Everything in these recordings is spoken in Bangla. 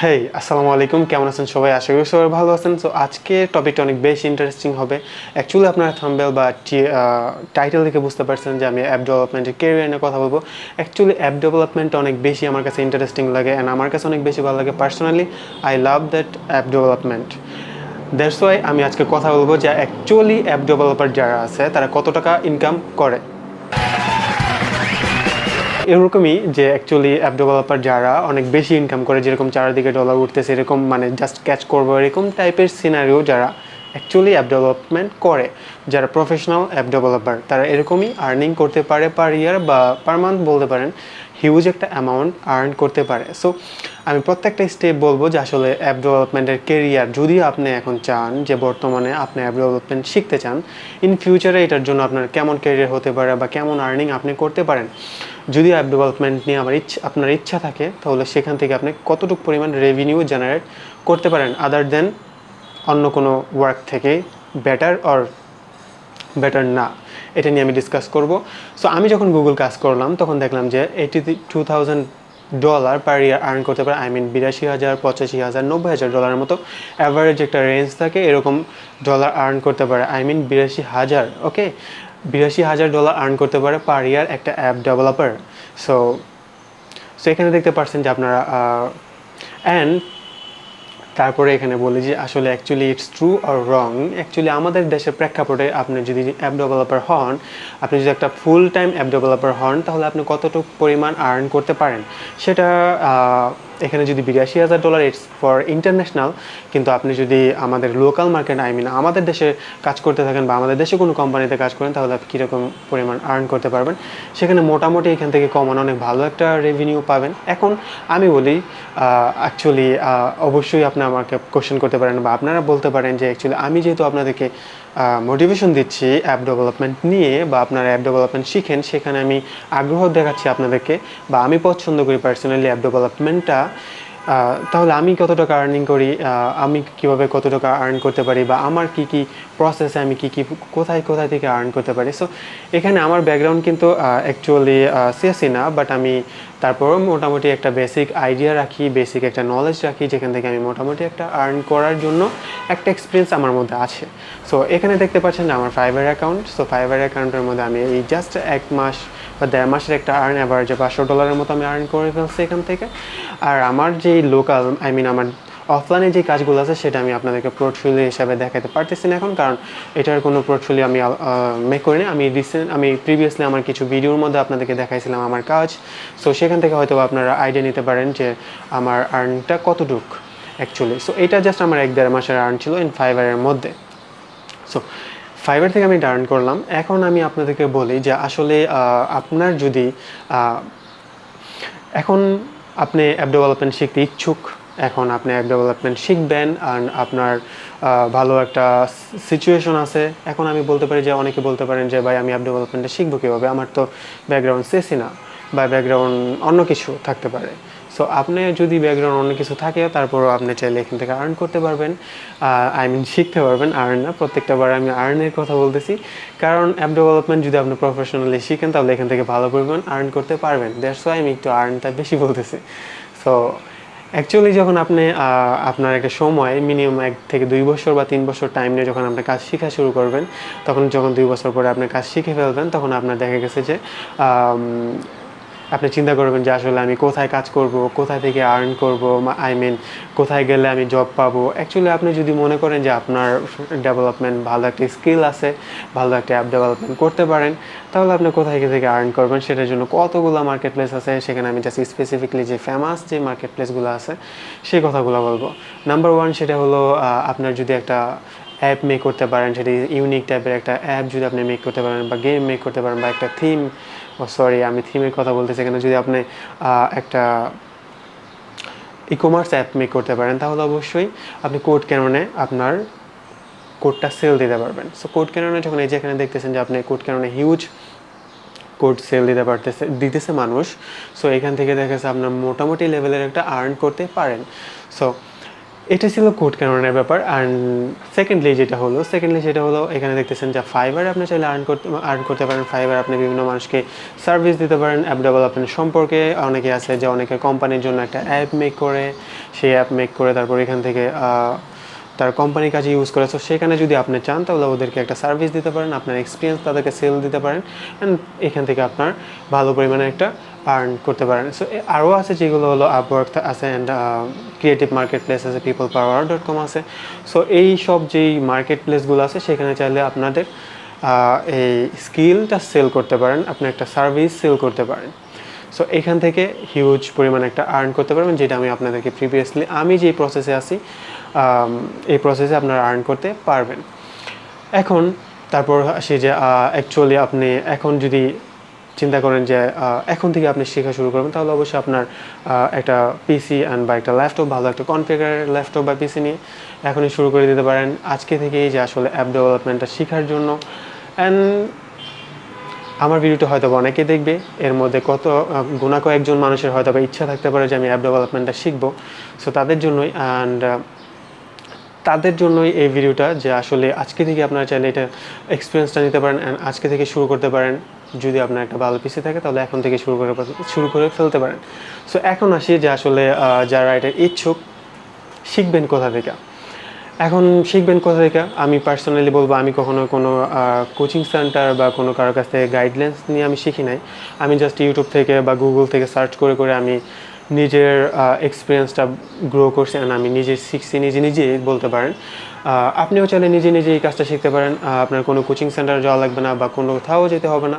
হেই আসসালামু আলাইকুম, কেমন আছেন সবাই? আশা করি সবাই ভালো আছেন। সো আজকে টপিকটা অনেক বেশি ইন্টারেস্টিং হবে। অ্যাকচুয়ালি আপনারা থাম্বনেল বা টাইটেল দেখে বুঝতে পারছেন যে আমি অ্যাপ ডেভেলপমেন্টের কেরিয়ার নিয়ে কথা বলবো। অ্যাকচুয়ালি অ্যাপ ডেভেলপমেন্টটা অনেক বেশি আমার কাছে ইন্টারেস্টিং লাগে অ্যান্ড আমার কাছে অনেক বেশি ভালো লাগে। Personally I love that app development. That's why আমি আজকে কথা বলবো যে অ্যাকচুয়ালি অ্যাপ ডেভেলপার যারা আছে তারা কত টাকা ইনকাম করে। এরকমই যে অ্যাকচুয়ালি অ্যাপ ডেভেলপার যারা অনেক বেশি ইনকাম করে, যেরকম চারিদিকে ডলার উঠতেছে এরকম, মানে জাস্ট ক্যাচ করবো এরকম টাইপের সিনারিও যারা অ্যাকচুয়ালি অ্যাপ ডেভেলপমেন্ট করে, যারা প্রফেশনাল অ্যাপ ডেভেলপার, তারা এরকমই আর্নিং করতে পারে পার ইয়ার বা পার মান্থ বলতে পারেন। হিউজ একটা অ্যামাউন্ট আর্ন করতে পারে। সো আমি প্রত্যেকটা স্টেপ বলবো যে আসলে অ্যাপ ডেভেলপমেন্টের কেরিয়ার যদি আপনি এখন চান যে বর্তমানে আপনি অ্যাপ ডেভেলপমেন্ট শিখতে চান, ইন ফিউচারে এটার জন্য আপনার কেমন কেরিয়ার হতে পারে বা কেমন আর্নিং আপনি করতে পারেন। যদি অ্যাপ ডেভেলপমেন্ট নিয়ে আপনার ইচ্ছা থাকে, তাহলে সেখান থেকে আপনি কতটুকু পরিমাণ রেভিনিউ জেনারেট করতে পারেন আদার দেন অন্য কোনো ওয়ার্ক থেকে, বেটার না, এটা নিয়ে আমি ডিসকাস করব। সো আমি যখন গুগল কাজ করলাম তখন দেখলাম যে $82,000 পার ইয়ার আর্ন করতে পারে। 82,000, 85,000, 90,000 ডলারের মতো অ্যাভারেজ একটা রেঞ্জ থাকে, এরকম ডলার আর্ন করতে পারে। 82,000, ওকে, $82,000 আর্ন করতে পারে পার ইয়ার একটা অ্যাপ ডেভেলপার। সো সো এখানে দেখতে পাচ্ছেন যে আপনারা অ্যান্ড তারপরে এখানে বলি যে আসলে actually it's true or wrong. Actually আমাদের দেশের প্রেক্ষাপটে আপনি যদি অ্যাপ ডেভেলপার হন, আপনি যদি একটা ফুল টাইম অ্যাপ ডেভেলপার হন, তাহলে আপনি কতটুকু পরিমাণ আর্ন করতে পারেন সেটা এখানে যদি $82,000 ইটস ফর ইন্টারন্যাশনাল, কিন্তু আপনি যদি আমাদের লোকাল মার্কেট আমাদের দেশে কাজ করতে থাকেন বা আমাদের দেশে কোনো কোম্পানিতে কাজ করেন, তাহলে আপনি কীরকম পরিমাণ আর্ন করতে পারবেন সেখানে মোটামুটি এখান থেকে কমান অনেক ভালো একটা রেভিনিউ পাবেন। এখন আমি বলি অ্যাকচুয়ালি অবশ্যই আপনি আমাকে কোশ্চেন করতে পারেন বা আপনারা বলতে পারেন যে অ্যাকচুয়ালি আমি যেহেতু আপনাদেরকে মোটিভেশন দিচ্ছি অ্যাপ ডেভেলপমেন্ট নিয়ে বা আপনারা অ্যাপ ডেভেলপমেন্ট শিখেন, সেখানে আমি আগ্রহ দেখাচ্ছি আপনাদেরকে বা আমি পছন্দ করি পার্সোনালি অ্যাপ ডেভেলপমেন্টটা, তাহলে আমি কত টাকা আর্নিং করি, আমি কীভাবে কত টাকা আর্ন করতে পারি বা আমার কী কী প্রসেসে আমি কী কী কোথায় থেকে আর্ন করতে পারি। সো এখানে আমার ব্যাকগ্রাউন্ড কিন্তু অ্যাকচুয়ালি সিএসসি না, বাট আমি তারপরও মোটামুটি একটা বেসিক আইডিয়া রাখি, বেসিক একটা নলেজ রাখি, যেখান থেকে আমি মোটামুটি একটা আর্ন করার জন্য একটা এক্সপিরিয়েন্স আমার মধ্যে আছে। সো এখানে দেখতে পাচ্ছেন যে আমার ফাইবার অ্যাকাউন্ট। সো ফাইবার অ্যাকাউন্টের মধ্যে আমি এই জাস্ট 1 মাস বা 1.5 মাসের একটা আর্ন অ্যাভারেজে $500 মতো আমি আর্ন করে ফেলছি এখান থেকে। আর আমার যেই লোকাল আমার অফলাইনে যে কাজগুলো আছে সেটা আমি আপনাদেরকে পোর্টফোলিও হিসাবে দেখাতে পারতেছি না এখন, কারণ এটার কোনো পোর্টফোলিও আমি মেক করিনি। আমি প্রিভিয়াসলি আমার কিছু ভিডিওর মধ্যে আপনাদেরকে দেখাইছিলাম আমার কাজ। সো সেখান থেকে হয়তো আপনারা আইডিয়া নিতে পারেন যে আমার আর্নটা কতটুক অ্যাকচুয়ালি। সো এটা জাস্ট আমার 1-1.5 মাসের আর্ন ছিল ইন ফাইবারের মধ্যে। সো ফাইবার থেকে আমি আর্ন করলাম। এখন আমি আপনাদেরকে বলি যে আসলে আপনার যদি এখন আপনি অ্যাপ ডেভেলপমেন্ট শিখতে ইচ্ছুক, এখন আপনি অ্যাপ ডেভেলপমেন্ট শিখবেন আর আপনার ভালো একটা সিচুয়েশন আছে। এখন আমি বলতে পারি যে অনেকে বলতে পারেন যে ভাই আমি অ্যাপ ডেভেলপমেন্টটা শিখবো কীভাবে, আমার তো ব্যাকগ্রাউন্ড সিএসসি না বা ব্যাকগ্রাউন্ড অন্য কিছু থাকতে পারে। সো আপনি যদি ব্যাকগ্রাউন্ড অন্য কিছু থাকে, তারপরও আপনি চাইলে এখান থেকে আর্ন করতে পারবেন, শিখতে পারবেন, আর্ন না, প্রত্যেকটা বার আমি আর্নের কথা বলতেছি, কারণ অ্যাপ ডেভেলপমেন্ট যদি আপনি প্রফেশনালি শিখেন তাহলে এখান থেকে ভালো পরিমাণ আর্ন করতে পারবেন। দ্যাটস ওয়াই আমি একটু আর্নটা বেশি বলতেছি। সো অ্যাকচুয়ালি যখন আপনি আপনার একটা সময় মিনিমাম 1 থেকে 2 বছর বা 3 বছর টাইম নিয়ে যখন আপনি কাজ শেখা শুরু করবেন, তখন যখন 2 বছর পরে আপনি কাজ শিখে ফেলবেন, তখন আপনার দেখা গেছে যে আপনি চিন্তা করবেন যে আসলে আমি কোথায় কাজ করব, কোথায় থেকে আর্ন করব, কোথায় গেলে আমি জব পাবো। অ্যাকচুয়ালি আপনি যদি মনে করেন যে আপনার ডেভেলপমেন্ট ভালো একটা স্কিল আছে, ভালো একটা অ্যাপ ডেভেলপমেন্ট করতে পারেন, তাহলে আপনি কোথায় থেকে আর্ন করবেন সেটার জন্য কতগুলো মার্কেট প্লেস আছে। সেখানে আমি জাস্ট স্পেসিফিকলি যে ফেমাস যে মার্কেট প্লেসগুলো আছে সেই কথাগুলো বলবো। নাম্বার 1 সেটা হলো আপনার যদি একটা অ্যাপ মেক করতে পারেন, সেটা ইউনিক টাইপের একটা অ্যাপ যদি আপনি মেক করতে পারেন বা গেম মেক করতে পারেন বা একটা থিম, আমি থিমের কথা বলতেছি এখানে, যদি আপনি একটা ই-কমার্স অ্যাপ মেক করতে পারেন, তাহলে অবশ্যই আপনি কোড ক্যাননে আপনার কোডটা সেল দিতে পারবেন। সো কোড ক্যাননে যখন এই যে এখানে দেখতেছেন যে আপনি কোড ক্যাননে হিউজ কোড সেল দিতেছে মানুষ। সো এখান থেকে দেখা যাচ্ছে আপনার মোটামুটি লেভেলের একটা আর্ন করতে পারেন। সো এটা ছিল কোড কারণের ব্যাপার। অ্যান্ড সেকেন্ডলি যেটা হলো এখানে দেখতেছেন যে ফাইবার আপনি চাইলে আর্ন করতে পারেন। ফাইবার আপনি বিভিন্ন মানুষকে সার্ভিস দিতে পারেন অ্যাপ ডেভেলপমেন্ট সম্পর্কে। অনেকে আছে যে অনেকে কোম্পানির জন্য একটা অ্যাপ মেক করে, সেই অ্যাপ মেক করে তারপর এখান থেকে তার কোম্পানির কাজে ইউজ করে। সো সেখানে যদি আপনি চান তাহলে ওদেরকে একটা সার্ভিস দিতে পারেন, আপনার এক্সপিরিয়েন্স তাদেরকে সেল দিতে পারেন, অ্যান্ড এখান থেকে আপনার ভালো পরিমাণে একটা আর্ন করতে পারেন। সো আরও আছে যেগুলো হলো আপওয়ার্ক আছে, অ্যান্ড ক্রিয়েটিভ মার্কেট প্লেস আছে, peoplepower.com আছে। সো এই সব যেই মার্কেট প্লেসগুলো আছে সেখানে চাইলে আপনাদের এই স্কিলটা সেল করতে পারেন, আপনি একটা সার্ভিস সেল করতে পারেন। সো এখান থেকে হিউজ পরিমাণে একটা আর্ন করতে পারবেন, যেটা আমি আপনাদেরকে প্রিভিয়াসলি আমি যেই প্রসেসে আছি এই প্রসেসে আপনারা আর্ন করতে পারবেন। এখন তারপর আসি যে অ্যাকচুয়ালি আপনি এখন যদি চিন্তা করেন যে এখন থেকে আপনি শেখা শুরু করবেন, তাহলে অবশ্যই আপনার একটা পিসি বা একটা ল্যাপটপ, ভালো একটা কনফিগার ল্যাপটপ বা পিসি নিয়ে এখনই শুরু করে দিতে পারেন আজকে থেকেই, যে আসলে অ্যাপ ডেভেলপমেন্টটা শেখার জন্য। অ্যান্ড আমার ভিডিওটা হয়তো অনেকে দেখবে, এর মধ্যে কয়েকজন মানুষের হয়তো ইচ্ছা থাকতে পারে যে আমি অ্যাপ ডেভেলপমেন্টটা শিখবো। সো তাদের জন্যই এই ভিডিওটা, যে আসলে আজকে থেকে আপনারা চাইলে এটা এক্সপিরিয়েন্সটা নিতে পারেন অ্যান্ড আজকে থেকে শুরু করতে পারেন। যদি আপনার একটা ভালো পিসি থাকে তাহলে এখন থেকে শুরু করে ফেলতে পারেন। সো এখন আসি যে আসলে যারা এটা ইচ্ছুক, শিখবেন কোথা থেকে। আমি পার্সোনালি বলবো, আমি কখনো কোনো কোচিং সেন্টার বা কোনো কারোর কাছ থেকে গাইডলাইন্স নিয়ে আমি শিখি নাই। আমি জাস্ট ইউটিউব থেকে বা গুগল থেকে সার্চ করে আমি নিজের এক্সপিরিয়েন্সটা গ্রো করছি, অ্যান্ড আমি নিজে শিখছি, নিজেই বলতে পারেন। আপনিও চাইলে নিজে এই কাজটা শিখতে পারেন। আপনার কোনো কোচিং সেন্টার যাওয়া লাগবে না বা কোথাও যেতে হবে না।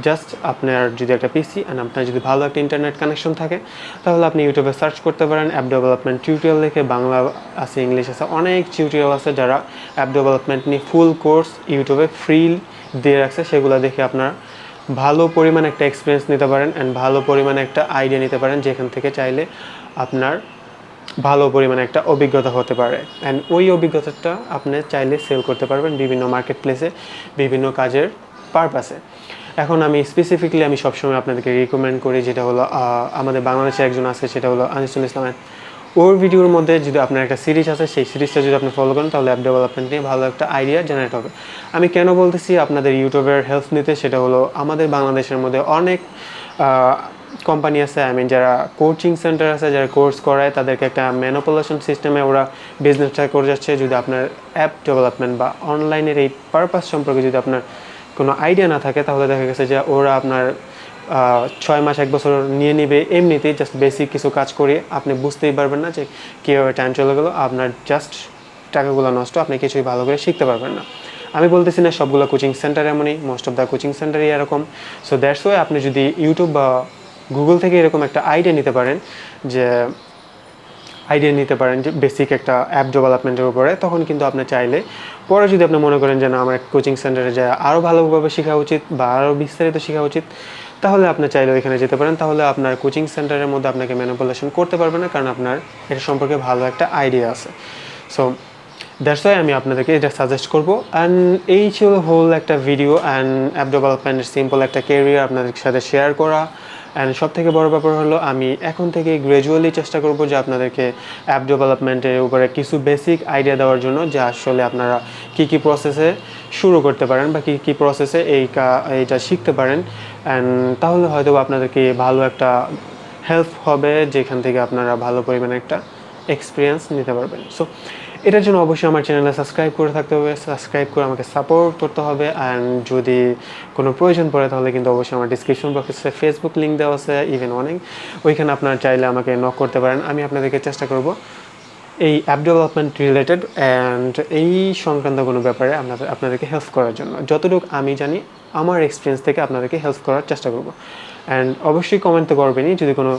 জাস্ট আপনার যদি একটা পিসি অ্যান্ড আপনার যদি ভালো একটা ইন্টারনেট কানেকশন থাকে, তাহলে আপনি ইউটিউবে সার্চ করতে পারেন অ্যাপ ডেভেলপমেন্ট টিউটোরিয়াল লিখে। বাংলা আছে, ইংলিশ আছে, অনেক টিউটোরিয়াল আছে যারা অ্যাপ ডেভেলপমেন্ট নিয়ে ফুল কোর্স ইউটিউবে ফ্রি দিয়ে রাখছে। সেগুলো দেখে আপনারা ভালো পরিমাণে একটা এক্সপিরিয়েন্স নিতে পারেন অ্যান্ড ভালো পরিমাণে একটা আইডিয়া নিতে পারেন, যেখান থেকে চাইলে আপনার ভালো পরিমাণে একটা অভিজ্ঞতা হতে পারে। অ্যান্ড ওই অভিজ্ঞতাটা আপনি চাইলে সেল করতে পারবেন বিভিন্ন মার্কেট প্লেসে, বিভিন্ন কাজের পারপাসে। এখন আমি সবসময় আপনাদেরকে রিকমেন্ড করি, যেটা হলো আমাদের বাংলাদেশে একজন আছে, সেটা হলো আনিসুল ইসলাম। ওর ভিডিওর মধ্যে যদি আপনার একটা সিরিজ আছে, সেই সিরিজটা যদি আপনি ফলো করেন তাহলে অ্যাপ ডেভেলপমেন্ট নিয়ে ভালো একটা আইডিয়া জেনারেট হবে। আমি কেন বলতেছি আপনাদের ইউটিউবের হেল্প নিতে, সেটা হলো আমাদের বাংলাদেশের মধ্যে অনেক কোম্পানি আছে, যারা কোচিং সেন্টার আছে, যারা কোর্স করায়, তাদেরকে একটা ম্যানিপুলেশন সিস্টেমে ওরা বিজনেসটা করে যাচ্ছে। যদি আপনার অ্যাপ ডেভেলপমেন্ট বা অনলাইনের এই পারপাস সম্পর্কে যদি আপনার কোনো আইডিয়া না থাকে, তাহলে দেখা গেছে যে ওরা আপনার 6 মাস 1 বছর নিয়ে নেবে এমনিতেই, জাস্ট বেসিক কিছু কাজ করে। আপনি বুঝতেই পারবেন না যে কীভাবে টাইম চলে গেলো, আপনার জাস্ট টাকাগুলো নষ্ট, আপনি কিছুই ভালো করে শিখতে পারবেন না। আমি বলতেছি না সবগুলো কোচিং সেন্টার এমনই, মোস্ট অফ দ্য কোচিং সেন্টারই এরকম। সো দ্যাটস ওয়াই আপনি যদি ইউটিউব বা গুগল থেকে এরকম একটা আইডিয়া নিতে পারেন যে বেসিক একটা অ্যাপ ডেভেলপমেন্টের উপরে, তখন কিন্তু আপনি চাইলে পরে যদি আপনি মনে করেন যে না, আমার কোচিং সেন্টারে যায় আরও ভালোভাবে শেখা উচিত বা আরও বিস্তারিত শেখা উচিত, তাহলে আপনি চাইলে ওইখানে যেতে পারেন। তাহলে আপনার কোচিং সেন্টারের মধ্যে আপনাকে ম্যানিপুলেশন করতে পারবে না, কারণ আপনার এটা সম্পর্কে ভালো একটা আইডিয়া আছে। সো দ্যাটস ওয়াই আমি আপনাদেরকে এটা সাজেস্ট করবো। অ্যান্ড এই ছিল হোল একটা ভিডিও অ্যান্ড অ্যাপ ডেভেলপমেন্টের সিম্পল একটা ক্যারিয়ার আপনাদের সাথে শেয়ার করা। অ্যান্ড সব থেকে বড় ব্যাপার হলো, আমি এখন থেকে গ্র্যাজুয়ালি চেষ্টা করব যে আপনাদেরকে অ্যাপ ডেভেলপমেন্টের উপরে কিছু বেসিক আইডিয়া দেওয়ার জন্য, যে আসলে আপনারা কী প্রসেসে শুরু করতে পারেন বা কী প্রসেসে এইটা শিখতে পারেন। অ্যান্ড তাহলে হয়তো আপনাদেরকে ভালো একটা হেল্প হবে, যেখান থেকে আপনারা ভালো পরিমাণে একটা এক্সপিরিয়েন্স নিতে পারবেন। সো এটার জন্য অবশ্যই আমার চ্যানেলে সাবস্ক্রাইব করে থাকতে হবে, সাবস্ক্রাইব করে আমাকে সাপোর্ট করতে হবে। অ্যান্ড যদি কোনো প্রয়োজন পড়ে তাহলে কিন্তু অবশ্যই আমার ডিসক্রিপশন বক্সে ফেসবুক লিঙ্ক দেওয়া আছে, ইভেন অনেক, ওইখানে আপনারা চাইলে আমাকে নক করতে পারেন। আমি আপনাদেরকে চেষ্টা করব এই অ্যাপ ডেভেলপমেন্ট রিলেটেড অ্যান্ড এই সংক্রান্ত কোনো ব্যাপারে আপনাদেরকে হেল্প করার জন্য, যতটুকু আমি জানি আমার এক্সপিরিয়েন্স থেকে আপনাদেরকে হেল্প করার চেষ্টা করব। অ্যান্ড অবশ্যই কমেন্ট তো করবেনই, যদি কোনো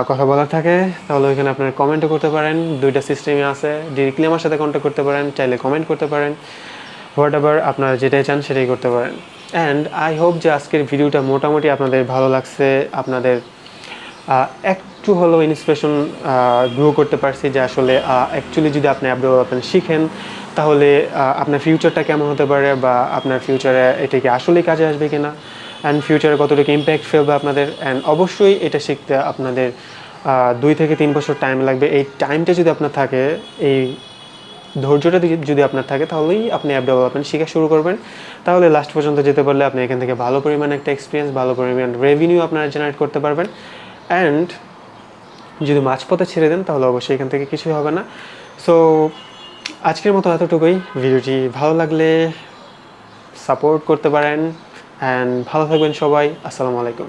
কথা বলার থাকে তাহলে ওইখানে আপনারা কমেন্টও করতে পারেন। 2টা সিস্টেমই আছে, ডিরেক্টলি আমার সাথে কন্ট্যাক্ট করতে পারেন, চাইলে কমেন্ট করতে পারেন, হোয়াট এভার আপনারা যেটাই চান সেটাই করতে পারেন। অ্যান্ড আই হোপ যে আজকের ভিডিওটা মোটামুটি আপনাদের ভালো লাগছে, আপনাদের একটু হলেও ইন্সপিরেশন গ্রো করতে পারছি, যে আসলে অ্যাকচুয়ালি যদি আপনি অ্যাপ ডেভেলপমেন্ট শিখেন তাহলে আপনার ফিউচারটা কেমন হতে পারে, বা আপনার ফিউচারে এটা কি আসলেই কাজে আসবে কিনা, অ্যান্ড ফিউচারে কতটুকু ইম্প্যাক্ট ফেলবে আপনাদের। অ্যান্ড অবশ্যই এটা শিখতে আপনাদের 2 থেকে 3 বছর টাইম লাগবে। এই টাইমটা যদি আপনার থাকে, এই ধৈর্যটা যদি আপনার থাকে, তাহলেই আপনি অ্যাপ ডেভেলপমেন্ট শেখা শুরু করবেন। তাহলে লাস্ট পর্যন্ত যেতে পারলে আপনি এখান থেকে ভালো পরিমাণে একটা এক্সপিরিয়েন্স, ভালো পরিমাণ রেভিনিউ আপনারা জেনারেট করতে পারবেন। অ্যান্ড যদি মাঝপথে ছেড়ে দেন তাহলে অবশ্যই এখান থেকে কিছুই হবে না। সো আজকের মতো এতটুকুই। ভিডিওটি ভালো লাগলে সাপোর্ট করতে পারেন। অ্যান্ড ভালো থাকবেন সবাই। আসসালামু আলাইকুম।